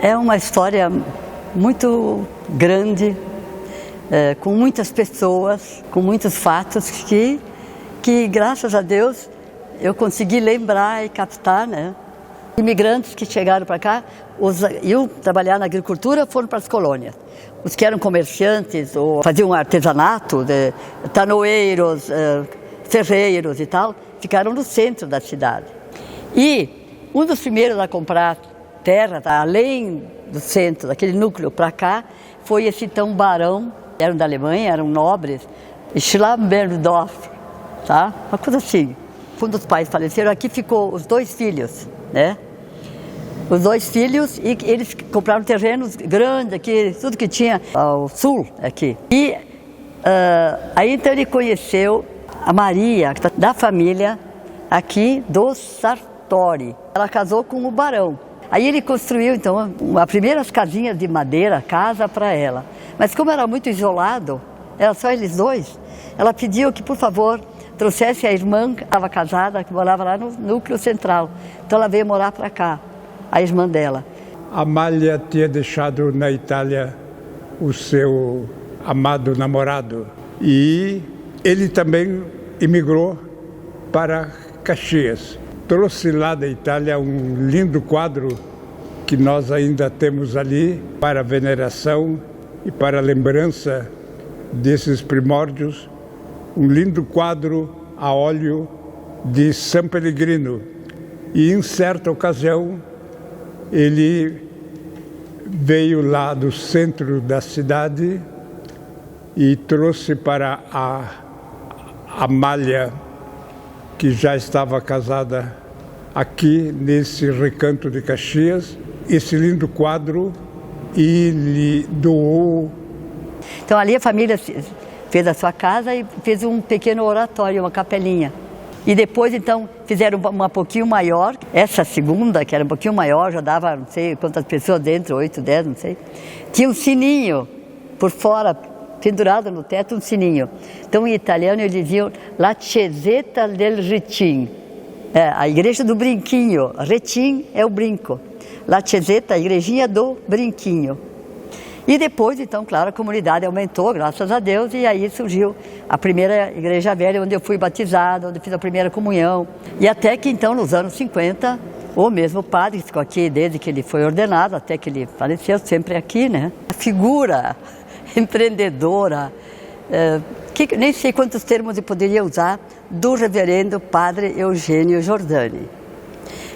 É uma história muito grande, com muitas pessoas, com muitos fatos que graças a Deus eu consegui lembrar e captar, né? Imigrantes que chegaram para cá, iam trabalhar na agricultura, foram para as colônias. Os que eram comerciantes ou faziam artesanato, tanoeiros, ferreiros e tal, ficaram no centro da cidade. E um dos primeiros a comprar terra, além do centro, daquele núcleo para cá, foi esse então barão, eram da Alemanha, eram nobres, Schlamberndorf, tá? Uma coisa assim. Quando os pais faleceram, aqui ficou os 2 filhos, né? Os 2 filhos, e eles compraram terrenos grandes aqui, tudo que tinha ao sul aqui. E aí então ele conheceu a Maria, da família aqui do Sartori. Ela casou com o barão. Aí ele construiu então as primeiras casinhas de madeira, casa para ela. Mas como era muito isolado, era só eles 2, ela pediu que, por favor, trouxesse a irmã que estava casada, que morava lá no núcleo central. Então ela veio morar para cá, a irmã dela. Amália tinha deixado na Itália o seu amado namorado e ele também emigrou para Caxias. Trouxe lá da Itália um lindo quadro que nós ainda temos ali para veneração e para lembrança desses primórdios. Um lindo quadro a óleo de San Pellegrino. E em certa ocasião ele veio lá do centro da cidade e trouxe para a Amália, que já estava casada aqui nesse recanto de Caxias, esse lindo quadro, e lhe doou. Então ali a família fez a sua casa e fez um pequeno oratório, uma capelinha. E depois então fizeram uma pouquinho maior, essa segunda, que era um pouquinho maior, já dava não sei quantas pessoas dentro, 8, 10, não sei. Tinha um sininho por fora, pendurado no teto, um sininho. Então em italiano eles diziam La Chiesetta del Retin, a igreja do brinquinho. Retin é o brinco. La Chiesetta, a igrejinha do brinquinho. E depois, então, claro, a comunidade aumentou, graças a Deus, e aí surgiu a primeira igreja velha, onde eu fui batizado, onde eu fiz a primeira comunhão. E até que, então, nos anos 50, o mesmo padre que ficou aqui desde que ele foi ordenado, até que ele faleceu, sempre aqui, né? A figura empreendedora, que nem sei quantos termos eu poderia usar, do reverendo padre Eugênio Giordani.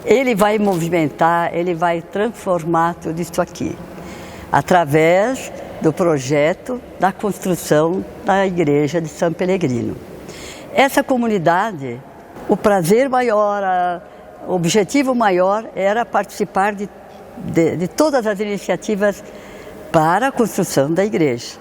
Ele vai movimentar, ele vai transformar tudo isso aqui, através do projeto da construção da igreja de San Pellegrino. Essa comunidade, o prazer maior, o objetivo maior era participar de todas as iniciativas para a construção da igreja.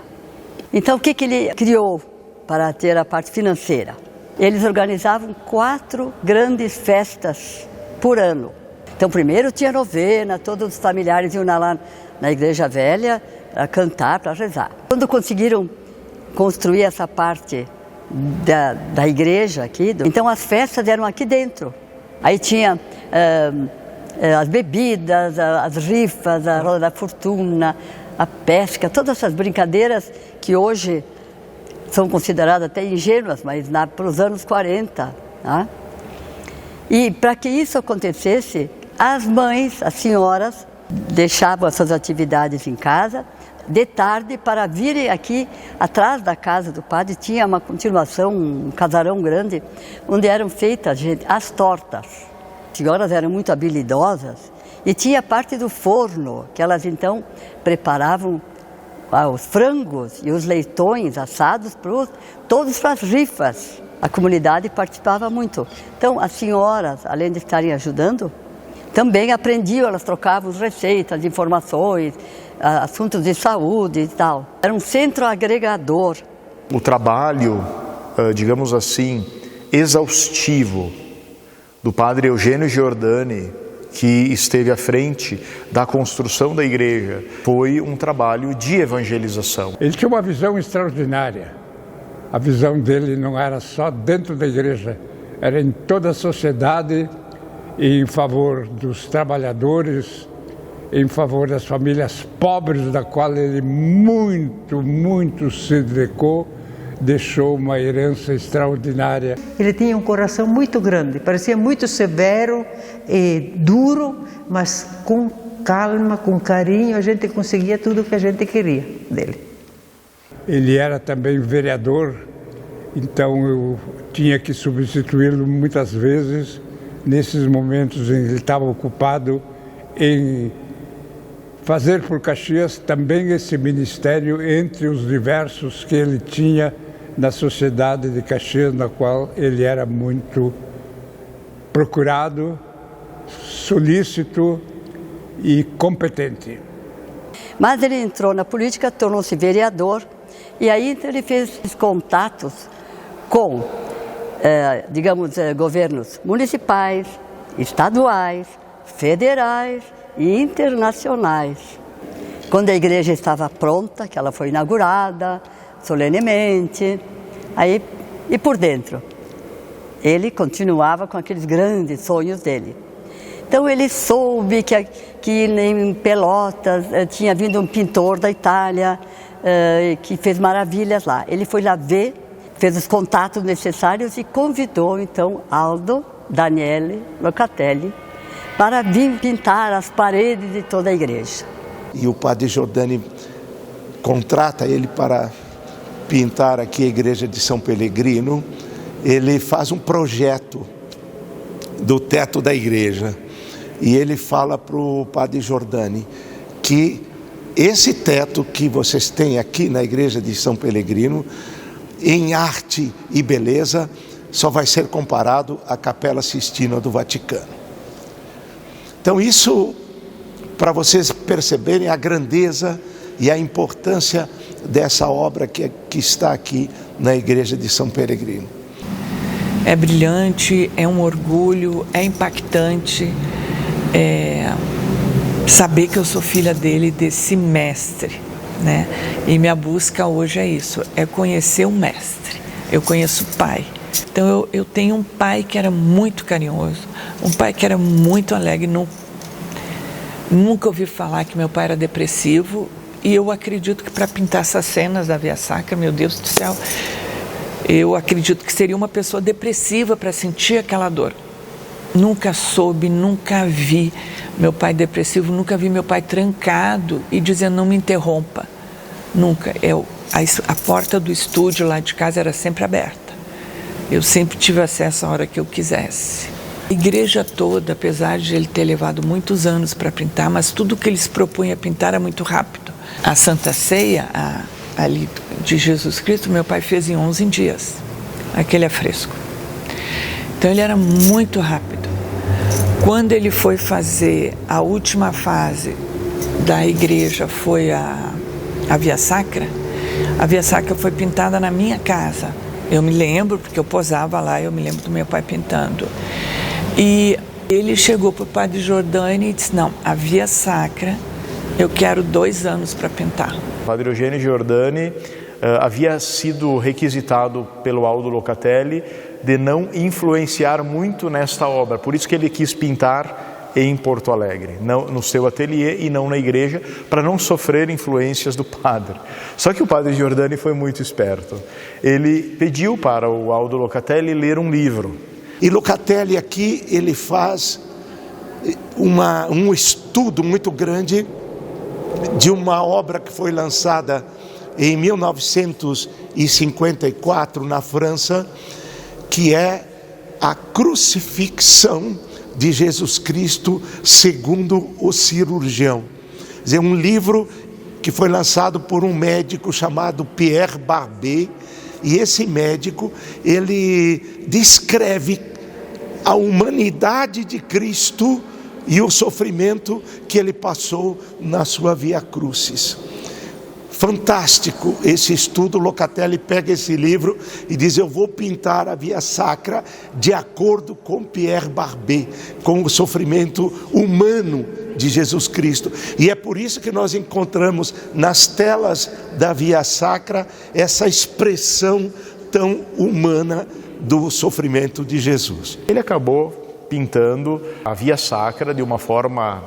Então o que ele criou para ter a parte financeira? Eles organizavam 4 grandes festas por ano. Então primeiro tinha novena, todos os familiares iam lá na igreja velha a cantar, para rezar. Quando conseguiram construir essa parte da igreja aqui, então as festas eram aqui dentro. Aí tinha as bebidas, as rifas, a roda da fortuna, a pesca, todas essas brincadeiras que hoje são consideradas até ingênuas, mas para os anos 40. Tá? E para que isso acontecesse, as mães, as senhoras, deixavam as suas atividades em casa, de tarde, para virem aqui atrás da casa do padre. Tinha uma continuação, um casarão grande, onde eram feitas as tortas. As senhoras eram muito habilidosas e tinha a parte do forno, que elas então preparavam os frangos e os leitões assados, todos para as rifas. A comunidade participava muito. Então as senhoras, além de estarem ajudando, também aprendiam, elas trocavam as receitas, informações, assuntos de saúde e tal. Era um centro agregador. O trabalho, digamos assim, exaustivo do padre Eugênio Giordani, que esteve à frente da construção da igreja, foi um trabalho de evangelização. Ele tinha uma visão extraordinária. A visão dele não era só dentro da igreja, era em toda a sociedade, em favor dos trabalhadores em favor das famílias pobres, da qual ele muito se dedicou, deixou uma herança extraordinária. Ele tinha um coração muito grande, parecia muito severo e duro, mas com calma, com carinho, a gente conseguia tudo o que a gente queria dele. Ele era também vereador, então eu tinha que substituí-lo muitas vezes nesses momentos em que ele estava ocupado em fazer por Caxias também esse ministério entre os diversos que ele tinha na sociedade de Caxias, na qual ele era muito procurado, solícito e competente. Mas ele entrou na política, tornou-se vereador, e aí então, ele fez contatos com, governos municipais, estaduais, federais e internacionais. Quando a igreja estava pronta, que ela foi inaugurada solenemente, aí, e por dentro, ele continuava com aqueles grandes sonhos dele. Então ele soube que em Pelotas tinha vindo um pintor da Itália que fez maravilhas lá. Ele foi lá ver, fez os contatos necessários e convidou então Aldo Daniele Locatelli para vir pintar as paredes de toda a igreja. E o padre Giordani contrata ele para pintar aqui a igreja de São Pellegrino. Ele faz um projeto do teto da igreja e ele fala para o padre Giordani que esse teto que vocês têm aqui na igreja de São Pellegrino, em arte e beleza, só vai ser comparado à Capela Sistina do Vaticano. Então isso, para vocês perceberem a grandeza e a importância dessa obra que está aqui na igreja de São Pellegrino. É brilhante, é um orgulho, é impactante, saber que eu sou filha dele, desse mestre, né? E minha busca hoje é isso, é conhecer o mestre. Eu conheço o pai. Então eu tenho um pai que era muito carinhoso, um pai que era muito alegre. Nunca ouvi falar que meu pai era depressivo, e eu acredito que para pintar essas cenas da Via Sacra, meu Deus do céu, eu acredito que seria uma pessoa depressiva para sentir aquela dor. Nunca soube, nunca vi meu pai depressivo, nunca vi meu pai trancado e dizendo não me interrompa. Nunca. A porta do estúdio lá de casa era sempre aberta. Eu sempre tive acesso a hora que eu quisesse. A igreja toda, apesar de ele ter levado muitos anos para pintar, mas tudo que ele se propunha a pintar era muito rápido. A Santa Ceia, ali de Jesus Cristo, meu pai fez em 11 dias, aquele afresco. Então ele era muito rápido. Quando ele foi fazer a última fase da igreja, foi a Via Sacra, a Via Sacra foi pintada na minha casa. Eu me lembro, porque eu posava lá, eu me lembro do meu pai pintando. E ele chegou para o padre Giordani e disse, não, a Via Sacra, eu quero 2 anos para pintar. O padre Eugênio Giordani havia sido requisitado pelo Aldo Locatelli de não influenciar muito nesta obra, por isso que ele quis pintar em Porto Alegre, não, no seu ateliê e não na igreja, para não sofrer influências do padre. Só que o padre Giordani foi muito esperto. Ele pediu para o Aldo Locatelli ler um livro. E Locatelli aqui, ele faz um estudo muito grande de uma obra que foi lançada em 1954 na França, que é a crucifixão de Jesus Cristo segundo o cirurgião. Quer dizer, um livro que foi lançado por um médico chamado Pierre Barbet, e esse médico, ele descreve a humanidade de Cristo e o sofrimento que ele passou na sua Via Crucis. Fantástico esse estudo. Locatelli pega esse livro e diz, eu vou pintar a Via Sacra de acordo com Pierre Barbet, com o sofrimento humano de Jesus Cristo. E é por isso que nós encontramos nas telas da Via Sacra essa expressão tão humana do sofrimento de Jesus. Ele acabou pintando a Via Sacra de uma forma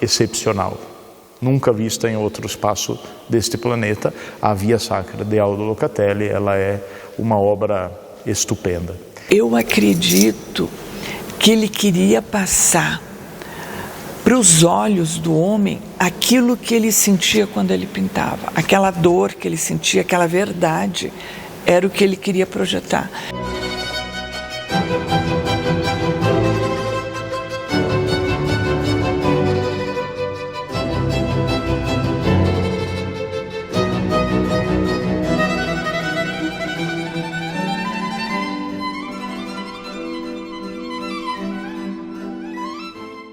excepcional, nunca vista em outro espaço deste planeta. A Via Sacra de Aldo Locatelli, ela é uma obra estupenda. Eu acredito que ele queria passar para os olhos do homem aquilo que ele sentia quando ele pintava, aquela dor que ele sentia, aquela verdade, era o que ele queria projetar.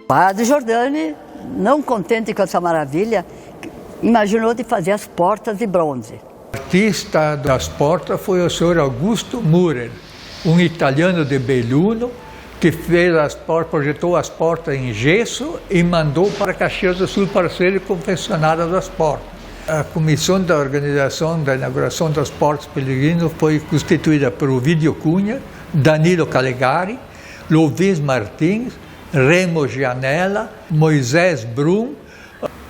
Padre Giordani, não contente com essa maravilha, imaginou de fazer as portas de bronze. O artista das portas foi o senhor Augusto Mürer, um italiano de Belluno, que fez as portas, projetou as portas em gesso e mandou para Caxias do Sul para serem confeccionadas as portas. A comissão da organização da inauguração das portas Pellegrino foi constituída por Ovidio Cunha, Danilo Calegari, Luiz Martins, Remo Gianella, Moisés Brum,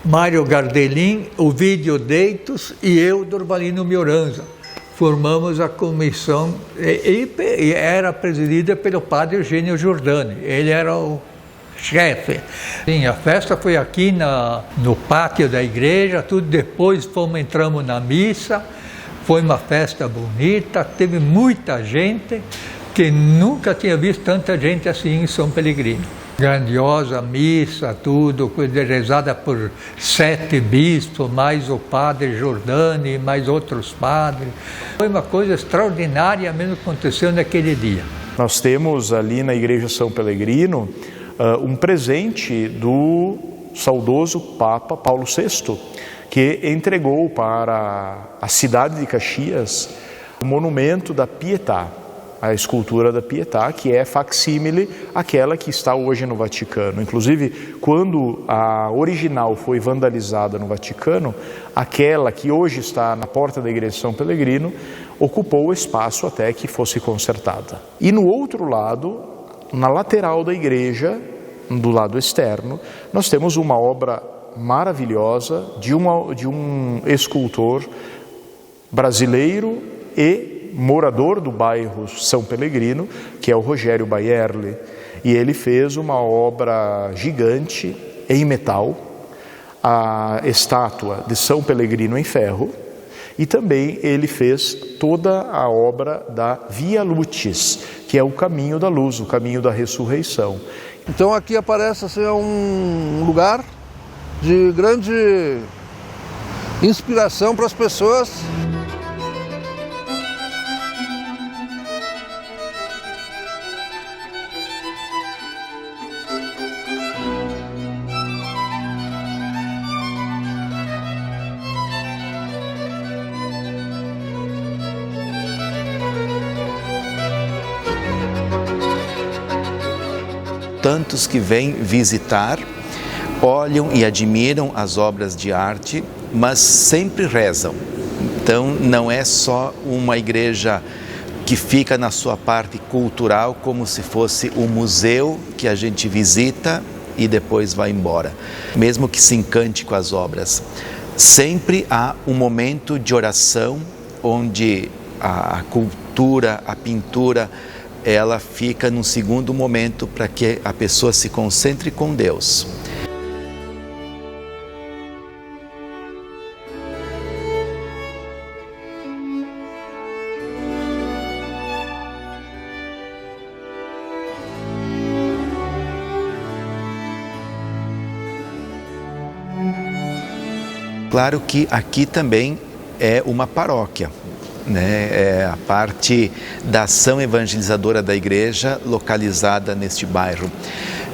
Mário Gardelin, Ovidio Deitos e eu, Dorvalino Mioranza. Formamos a comissão e era presidida pelo padre Eugênio Giordani. Ele era o chefe. Sim, a festa foi aqui no pátio da igreja, tudo. Depois entramos na missa, foi uma festa bonita, teve muita gente, que nunca tinha visto tanta gente assim em São Pellegrino. Grandiosa missa, tudo, rezada por 7 bispos, mais o padre Giordani, mais outros padres. Foi uma coisa extraordinária mesmo que aconteceu naquele dia. Nós temos ali na Igreja São Pellegrino um presente do saudoso Papa Paulo VI, que entregou para a cidade de Caxias o monumento da Pietà, a escultura da Pietà, que é facsímile àquela que está hoje no Vaticano. Inclusive, quando a original foi vandalizada no Vaticano, aquela que hoje está na porta da Igreja de São Pellegrino ocupou o espaço até que fosse consertada. E no outro lado, na lateral da igreja, do lado externo, nós temos uma obra maravilhosa de um escultor brasileiro e morador do bairro São Pellegrino, que é o Rogério Baierle, e ele fez uma obra gigante em metal, a estátua de São Pellegrino em ferro, e também ele fez toda a obra da Via Lucis, que é o caminho da luz, o caminho da ressurreição. Então aqui aparece assim, um lugar de grande inspiração para as pessoas. Tantos que vêm visitar, olham e admiram as obras de arte, mas sempre rezam. Então não é só uma igreja que fica na sua parte cultural, como se fosse um museu que a gente visita e depois vai embora, mesmo que se encante com as obras. Sempre há um momento de oração onde a cultura, a pintura, ela fica num segundo momento para que a pessoa se concentre com Deus. Claro que aqui também é uma paróquia, né? É a parte da ação evangelizadora da igreja localizada neste bairro.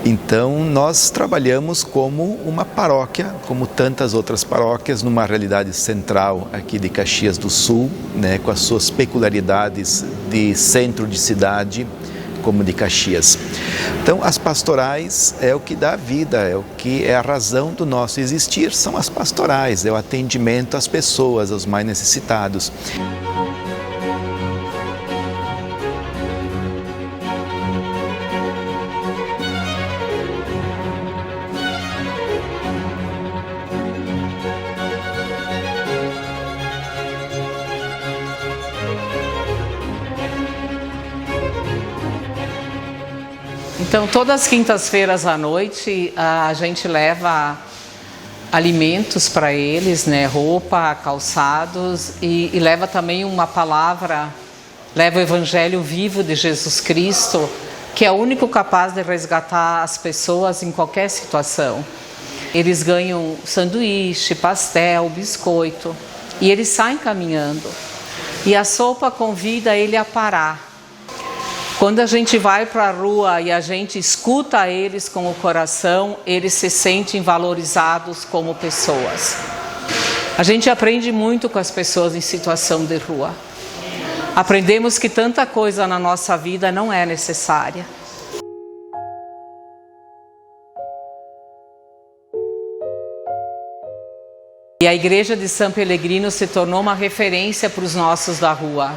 Então nós trabalhamos como uma paróquia, como tantas outras paróquias, numa realidade central aqui de Caxias do Sul, né? Com as suas peculiaridades de centro de cidade, como de Caxias. Então as pastorais é o que dá vida, é o que é a razão do nosso existir, são as pastorais, é o atendimento às pessoas, aos mais necessitados. Então, todas as quintas-feiras à noite, a gente leva alimentos para eles, né? Roupa, calçados, e leva também uma palavra, leva o Evangelho vivo de Jesus Cristo, que é o único capaz de resgatar as pessoas em qualquer situação. Eles ganham sanduíche, pastel, biscoito, e eles saem caminhando. E a sopa convida ele a parar. Quando a gente vai para a rua e a gente escuta eles com o coração, eles se sentem valorizados como pessoas. A gente aprende muito com as pessoas em situação de rua. Aprendemos que tanta coisa na nossa vida não é necessária. E a Igreja de São Pellegrino se tornou uma referência para os nossos da rua.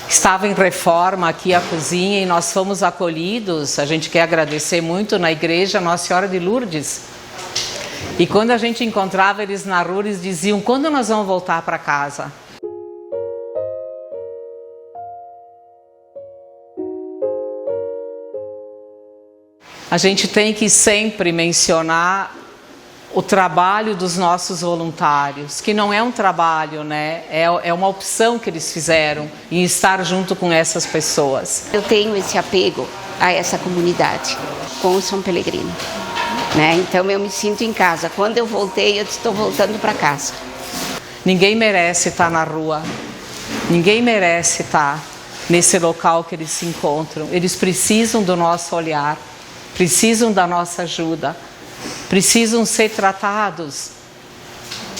Estava em reforma aqui a cozinha e nós fomos acolhidos. A gente quer agradecer muito na igreja Nossa Senhora de Lourdes. E quando a gente encontrava eles na rua, eles diziam: quando nós vamos voltar para casa? A gente tem que sempre mencionar o trabalho dos nossos voluntários, que não é um trabalho, né? É uma opção que eles fizeram em estar junto com essas pessoas. Eu tenho esse apego a essa comunidade, com o São Pellegrino, né? Então eu me sinto em casa. Quando eu voltei, eu estou voltando para casa. Ninguém merece estar na rua, ninguém merece estar nesse local que eles se encontram. Eles precisam do nosso olhar, precisam da nossa ajuda. Precisam ser tratados,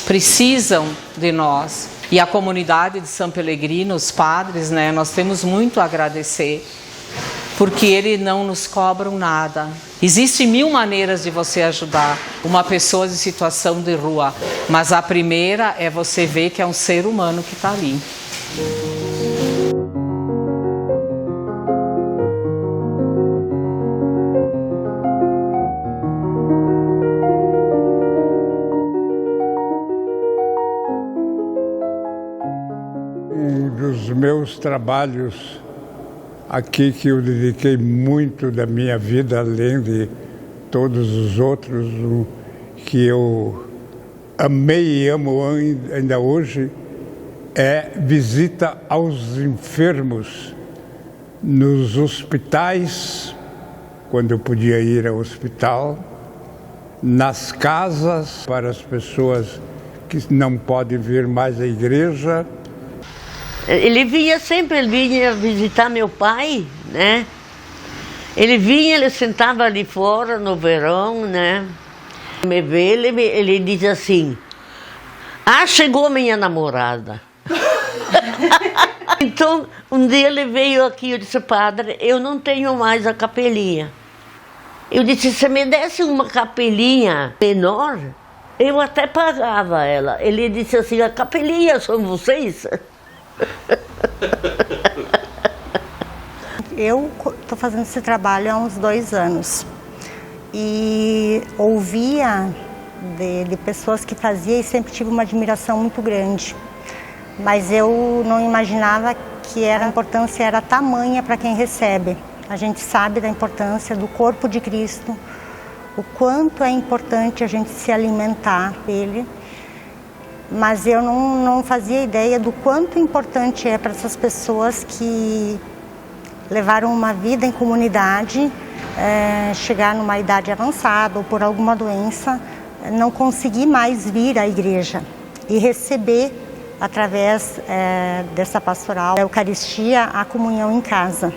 precisam de nós. E a comunidade de São Pellegrino, os padres, né, nós temos muito a agradecer, porque eles não nos cobram nada. Existem 1000 maneiras de você ajudar uma pessoa em situação de rua, mas a primeira é você ver que é um ser humano que está ali. Meus trabalhos aqui, que eu dediquei muito da minha vida, além de todos os outros, o que eu amei e amo ainda hoje, é visita aos enfermos nos hospitais, quando eu podia ir ao hospital, nas casas para as pessoas que não podem vir mais à igreja. Ele vinha visitar meu pai, né? Ele sentava ali fora no verão, né? Me vê, ele diz assim: ah, chegou minha namorada. Então, um dia ele veio aqui, eu disse: padre, eu não tenho mais a capelinha. Eu disse: se me desse uma capelinha menor, eu até pagava ela. Ele disse assim: a capelinha são vocês? Eu estou fazendo esse trabalho há uns 2 anos e ouvia de pessoas que faziam e sempre tive uma admiração muito grande, mas eu não imaginava que a importância era tamanha para quem recebe. A gente sabe da importância do corpo de Cristo, o quanto é importante a gente se alimentar dele. Mas eu não fazia ideia do quanto importante é para essas pessoas que levaram uma vida em comunidade, chegar numa idade avançada ou por alguma doença, não conseguir mais vir à igreja e receber, através dessa pastoral, a Eucaristia, a comunhão em casa.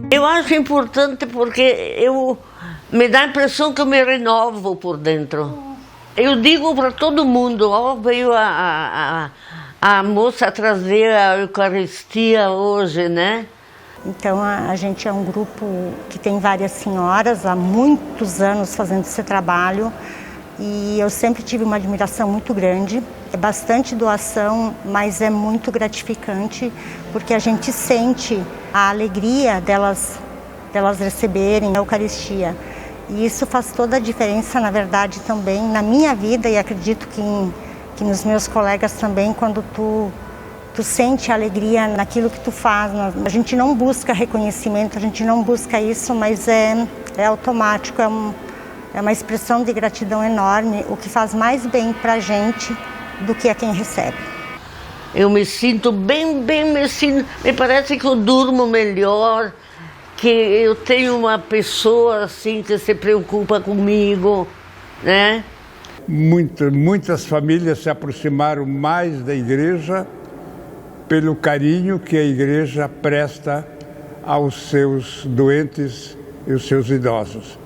Eu acho importante porque me dá a impressão que eu me renovo por dentro. Eu digo para todo mundo: ó, veio a moça trazer a Eucaristia hoje, né? Então a gente é um grupo que tem várias senhoras há muitos anos fazendo esse trabalho e eu sempre tive uma admiração muito grande. É bastante doação, mas é muito gratificante porque a gente sente a alegria delas receberem a Eucaristia. E isso faz toda a diferença, na verdade, também na minha vida e acredito que nos meus colegas também, quando tu tu sente alegria naquilo que tu faz. A gente não busca reconhecimento, a gente não busca isso, mas é automático, é uma expressão de gratidão enorme, o que faz mais bem pra gente do que a quem recebe. Eu me sinto bem, me parece que eu durmo melhor, que eu tenho uma pessoa assim que se preocupa comigo, né? Muitas famílias se aproximaram mais da igreja pelo carinho que a igreja presta aos seus doentes e os seus idosos.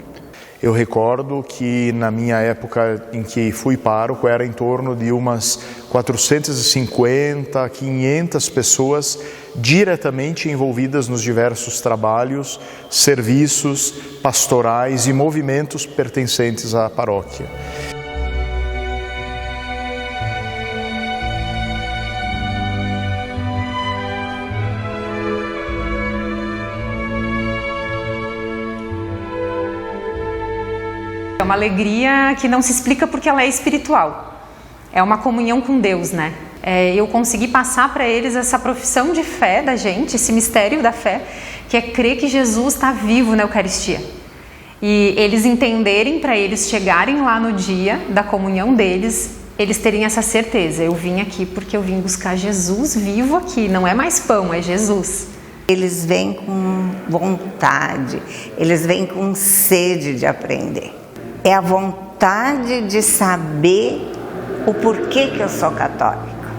Eu recordo que na minha época em que fui pároco era em torno de umas 450, 500 pessoas diretamente envolvidas nos diversos trabalhos, serviços, pastorais e movimentos pertencentes à paróquia. É uma alegria que não se explica porque ela é espiritual. É uma comunhão com Deus, né? Eu consegui passar para eles essa profissão de fé da gente, esse mistério da fé, que é crer que Jesus está vivo na Eucaristia. E eles entenderem, para eles chegarem lá no dia da comunhão deles, eles terem essa certeza. Eu vim aqui porque eu vim buscar Jesus vivo aqui, não é mais pão, é Jesus. Eles vêm com vontade, eles vêm com sede de aprender. É a vontade de saber o porquê que eu sou católica,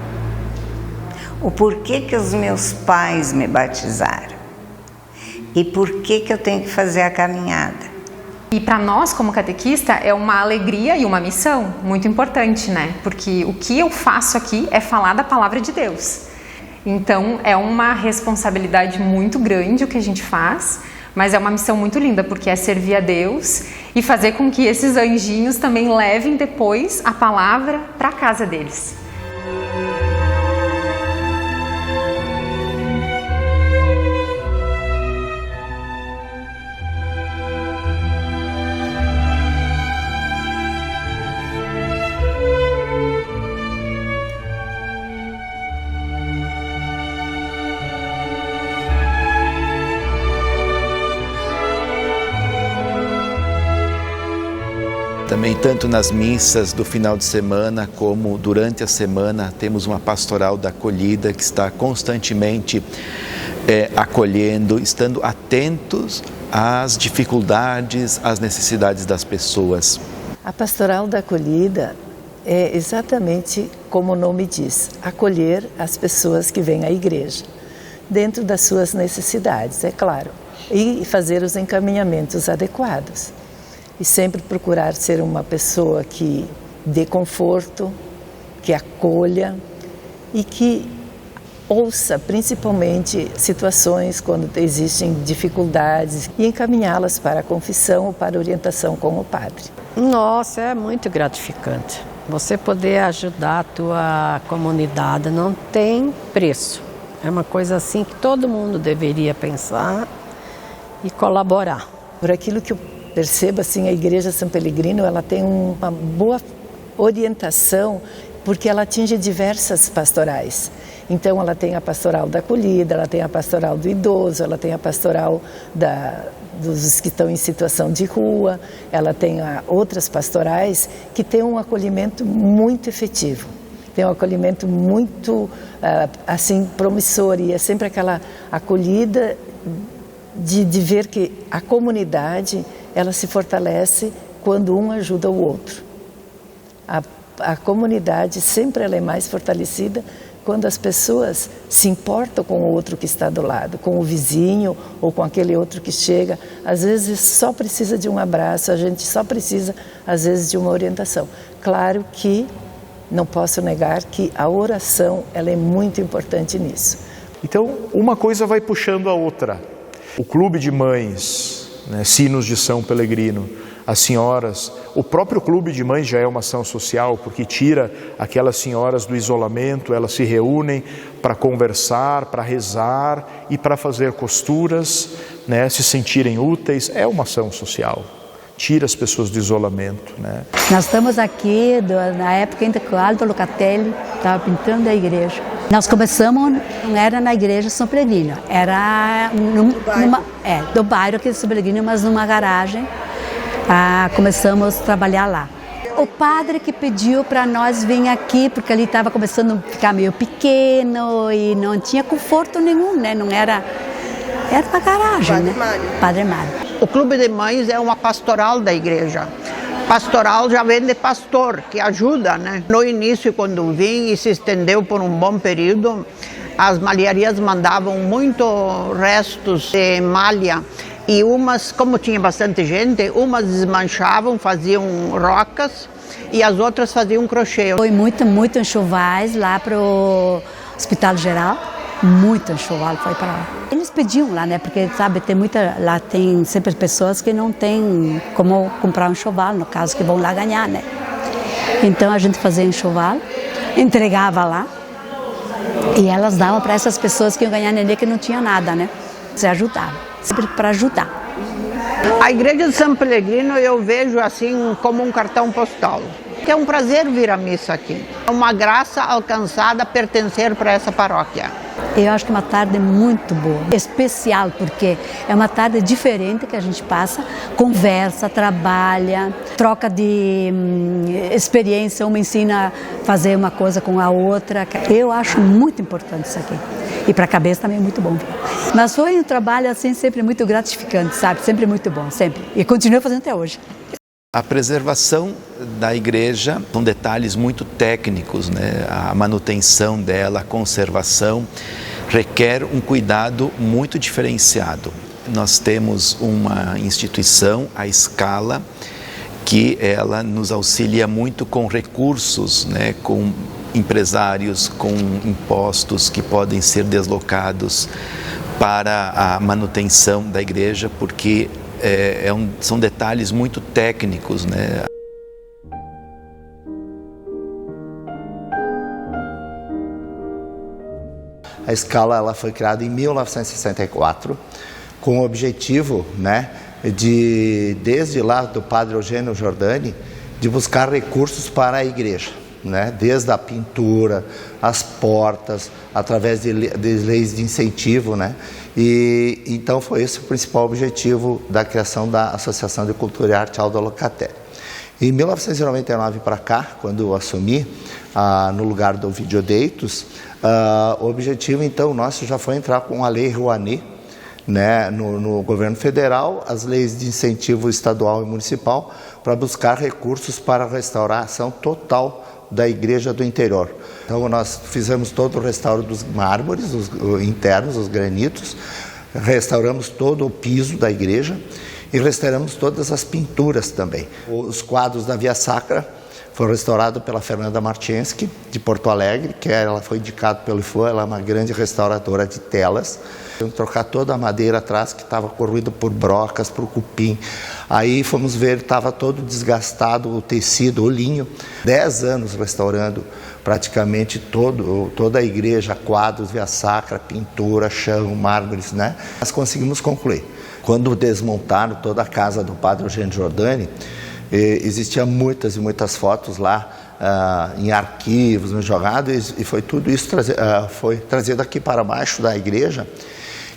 o porquê que os meus pais me batizaram e porquê que eu tenho que fazer a caminhada. E para nós, como catequista, é uma alegria e uma missão muito importante, né? Porque o que eu faço aqui é falar da palavra de Deus. Então, é uma responsabilidade muito grande o que a gente faz, mas é uma missão muito linda, porque é servir a Deus e fazer com que esses anjinhos também levem depois a palavra para a casa deles. Também, tanto nas missas do final de semana como durante a semana, temos uma pastoral da acolhida que está constantemente acolhendo, estando atentos às dificuldades, às necessidades das pessoas. A pastoral da acolhida é exatamente como o nome diz, acolher as pessoas que vêm à igreja, dentro das suas necessidades, é claro, e fazer os encaminhamentos adequados. E sempre procurar ser uma pessoa que dê conforto, que acolha e que ouça principalmente situações quando existem dificuldades e encaminhá-las para a confissão ou para a orientação com o padre. Nossa, é muito gratificante. Você poder ajudar a tua comunidade não tem preço. É uma coisa assim que todo mundo deveria pensar e colaborar. Por aquilo que eu percebo, assim, a Igreja São Pelegrino, ela tem uma boa orientação, porque ela atinge diversas pastorais. Então, ela tem a pastoral da acolhida, ela tem a pastoral do idoso, ela tem a pastoral dos que estão em situação de rua, ela tem outras pastorais que têm um acolhimento muito efetivo, tem um acolhimento muito, assim, promissor, e é sempre aquela acolhida de ver que a comunidade ela se fortalece quando um ajuda o outro. A comunidade sempre ela é mais fortalecida quando as pessoas se importam com o outro que está do lado, com o vizinho ou com aquele outro que chega. Às vezes só precisa de um abraço, a gente só precisa, às vezes, de uma orientação. Claro que não posso negar que a oração ela é muito importante nisso. Então, uma coisa vai puxando a outra. O Clube de Mães, Sinos de São Pelegrino, as senhoras, o próprio Clube de Mães já é uma ação social, porque tira aquelas senhoras do isolamento, elas se reúnem para conversar, para rezar e para fazer costuras, se sentirem úteis, é uma ação social, tira as pessoas do isolamento. Nós estamos aqui na época ainda que o Aldo Locatelli estava pintando a igreja. Nós começamos, não era na igreja São Pellegrino, era do bairro aqui de São Pellegrino, mas numa garagem. Começamos a trabalhar lá. O padre que pediu para nós vir aqui, porque ali estava começando a ficar meio pequeno e não tinha conforto nenhum, né? Não era uma garagem, Padre né? Mário. Padre Mário. O Clube de Mães é uma pastoral da igreja. Pastoral já vem de pastor, que ajuda, né? No início, quando vim e se estendeu por um bom período, as malharias mandavam muito restos de malha. E umas, como tinha bastante gente, umas desmanchavam, faziam rocas e as outras faziam crochê. Foi muito enxovais lá para o Hospital Geral, muito enxoval foi para lá. Eles pediam lá, né, porque sabe, lá tem sempre pessoas que não tem como comprar um enxoval, no caso que vão lá ganhar, né. Então a gente fazia enxoval, entregava lá e elas davam para essas pessoas que iam ganhar nenê que não tinha nada, né, se ajudavam. Sempre para ajudar. A igreja de São Pellegrino eu vejo assim como um cartão postal. É um prazer vir à missa aqui. É uma graça alcançada pertencer para essa paróquia. Eu acho que é uma tarde muito boa, especial, porque é uma tarde diferente que a gente passa, conversa, trabalha, troca de experiência, uma ensina a fazer uma coisa com a outra. Eu acho muito importante isso aqui. E para a cabeça também é muito bom. Mas foi um trabalho assim sempre muito gratificante, sabe? Sempre muito bom, sempre. E continuo fazendo até hoje. A preservação da igreja são detalhes muito técnicos, né? A manutenção dela, a conservação, requer um cuidado muito diferenciado. Nós temos uma instituição, a Scala, que ela nos auxilia muito com recursos, né? Com empresários, com impostos que podem ser deslocados para a manutenção da igreja, porque são detalhes muito técnicos, né? A Scala ela foi criada em 1964 com o objetivo, né, desde lá do padre Eugênio Giordani, de buscar recursos para a igreja, né, desde a pintura, as portas, através de leis de incentivo, né, e então foi esse o principal objetivo da criação da Associação de Cultura e Arte Aldo Locatério. Em 1999 para cá, quando eu assumi no lugar do Ovidio Deitos, o objetivo então nosso já foi entrar com a Lei Rouanet, né, no governo federal, as leis de incentivo estadual e municipal, para buscar recursos para a restauração total da igreja do interior. Então nós fizemos todo o restauro dos mármores, os internos, os granitos, restauramos todo o piso da igreja e restauramos todas as pinturas também. Os quadros da Via Sacra foram restaurados pela Fernanda Marchensky, de Porto Alegre, que ela foi indicada pelo IFAM, ela é uma grande restauradora de telas. Trocar toda a madeira atrás, que estava corroída por brocas, por cupim. Aí fomos ver, estava todo desgastado o tecido, o linho. 10 anos restaurando praticamente toda a igreja, quadros, Via Sacra, pintura, chão, mármores, né? Nós conseguimos concluir. Quando desmontaram toda a casa do padre Eugênio Giordani, existiam muitas e muitas fotos lá, em arquivos, no jogado, e foi tudo isso foi trazido aqui para baixo da igreja.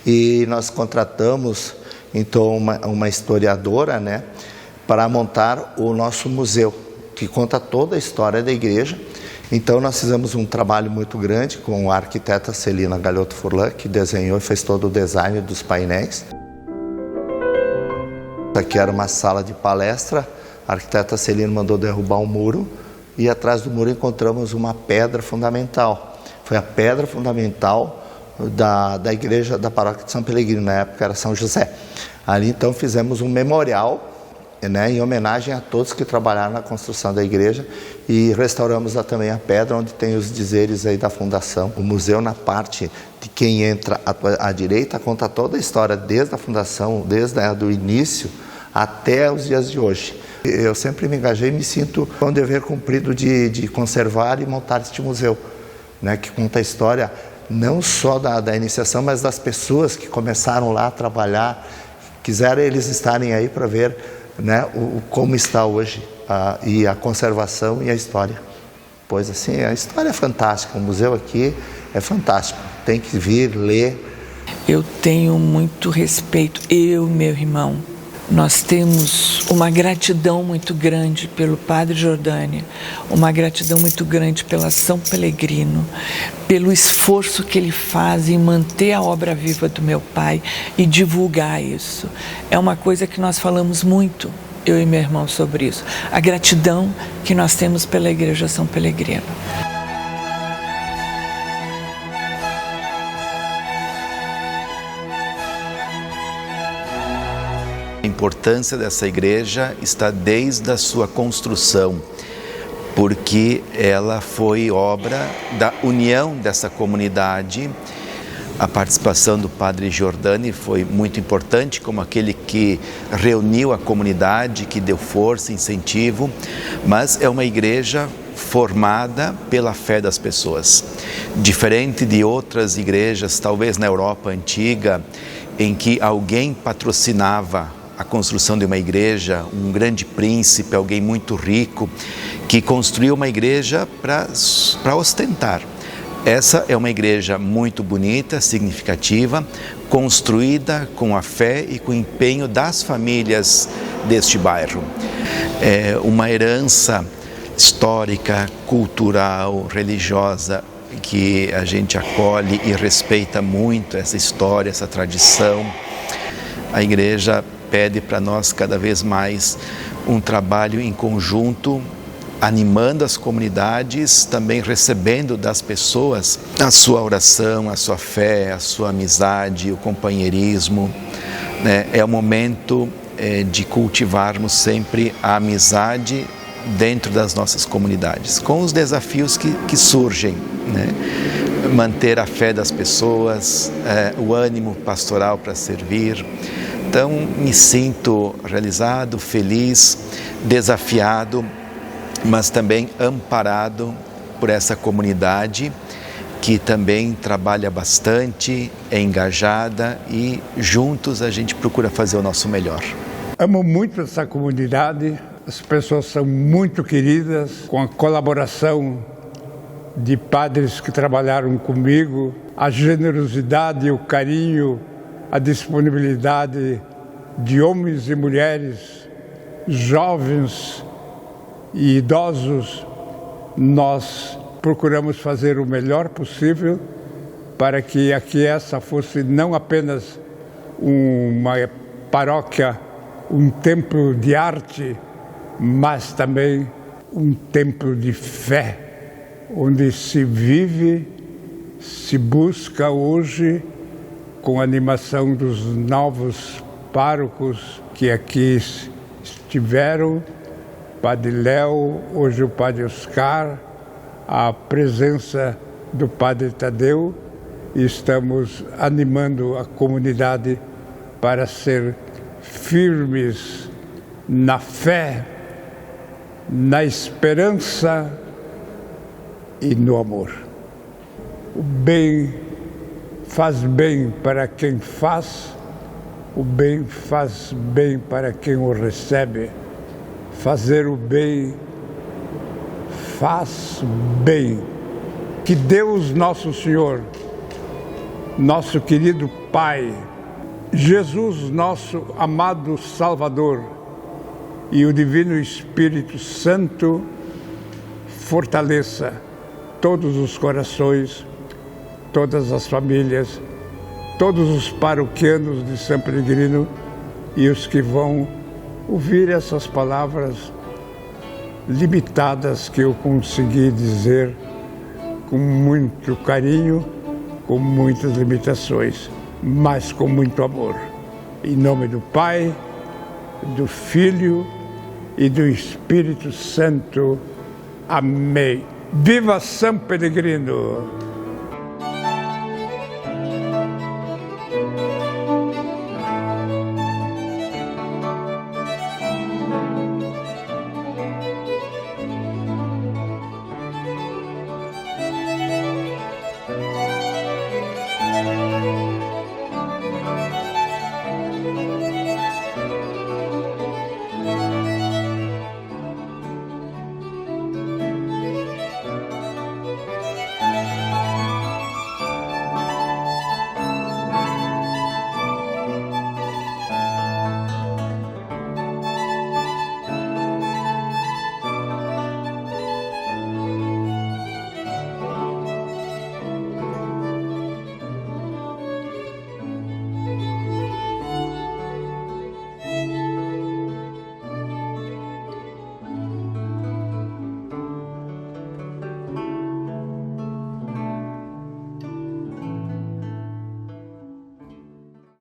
E nós contratamos então uma historiadora, né, para montar o nosso museu, que conta toda a história da igreja. Então nós fizemos um trabalho muito grande com a arquiteta Celina Galhoto Furlan, que desenhou e fez todo o design dos painéis. Aqui era uma sala de palestra, a arquiteta Celina mandou derrubar um muro e atrás do muro encontramos uma pedra fundamental. Foi a pedra fundamental da igreja da paróquia de São Pellegrino, na época era São José. Ali então fizemos um memorial, né, em homenagem a todos que trabalharam na construção da igreja, e restauramos lá também a pedra onde tem os dizeres aí da fundação. O museu, na parte de quem entra à direita, conta toda a história desde a fundação, desde o início até os dias de hoje. Eu sempre me engajei e me sinto com o dever cumprido de conservar e montar este museu, né, que conta a história não só da iniciação, mas das pessoas que começaram lá a trabalhar, quiseram eles estarem aí para ver, né, como está hoje e a conservação e a história. Pois assim, a história é fantástica, o museu aqui é fantástico, tem que vir, ler. Eu tenho muito respeito, eu e meu irmão. Nós temos uma gratidão muito grande pelo Padre Giordani, uma gratidão muito grande pela São Pellegrino, pelo esforço que ele faz em manter a obra viva do meu pai e divulgar isso. É uma coisa que nós falamos muito, eu e meu irmão, sobre isso. A gratidão que nós temos pela Igreja São Pellegrino. A importância dessa igreja está desde a sua construção, porque ela foi obra da união dessa comunidade. A participação do Padre Giordani foi muito importante, como aquele que reuniu a comunidade, que deu força, incentivo, mas é uma igreja formada pela fé das pessoas. Diferente de outras igrejas, talvez na Europa antiga, em que alguém patrocinava a construção de uma igreja, um grande príncipe, alguém muito rico, que construiu uma igreja para ostentar. Essa é uma igreja muito bonita, significativa, construída com a fé e com o empenho das famílias deste bairro. É uma herança histórica, cultural, religiosa, que a gente acolhe e respeita muito essa história, essa tradição. A igreja pede para nós cada vez mais um trabalho em conjunto, animando as comunidades, também recebendo das pessoas a sua oração, a sua fé, a sua amizade, o companheirismo. É o momento de cultivarmos sempre a amizade dentro das nossas comunidades, com os desafios que surgem, manter a fé das pessoas, o ânimo pastoral para servir. Então, me sinto realizado, feliz, desafiado, mas também amparado por essa comunidade que também trabalha bastante, é engajada e juntos a gente procura fazer o nosso melhor. Amo muito essa comunidade, as pessoas são muito queridas, com a colaboração de padres que trabalharam comigo, a generosidade, o carinho, a disponibilidade de homens e mulheres, jovens e idosos. Nós procuramos fazer o melhor possível para que aqui essa fosse não apenas uma paróquia, um templo de arte, mas também um templo de fé, onde se vive, se busca hoje, com a animação dos novos párocos que aqui estiveram, Padre Léo, hoje o Padre Oscar, a presença do Padre Tadeu, e estamos animando a comunidade para ser firmes na fé, na esperança e no amor. O bem faz bem para quem faz, o bem faz bem para quem o recebe. Fazer o bem faz bem. Que Deus nosso Senhor, nosso querido Pai, Jesus nosso amado Salvador e o Divino Espírito Santo fortaleça todos os corações, todas as famílias, todos os paroquianos de São Pellegrino e os que vão ouvir essas palavras limitadas que eu consegui dizer com muito carinho, com muitas limitações, mas com muito amor. Em nome do Pai, do Filho e do Espírito Santo. Amém. Viva São Pellegrino!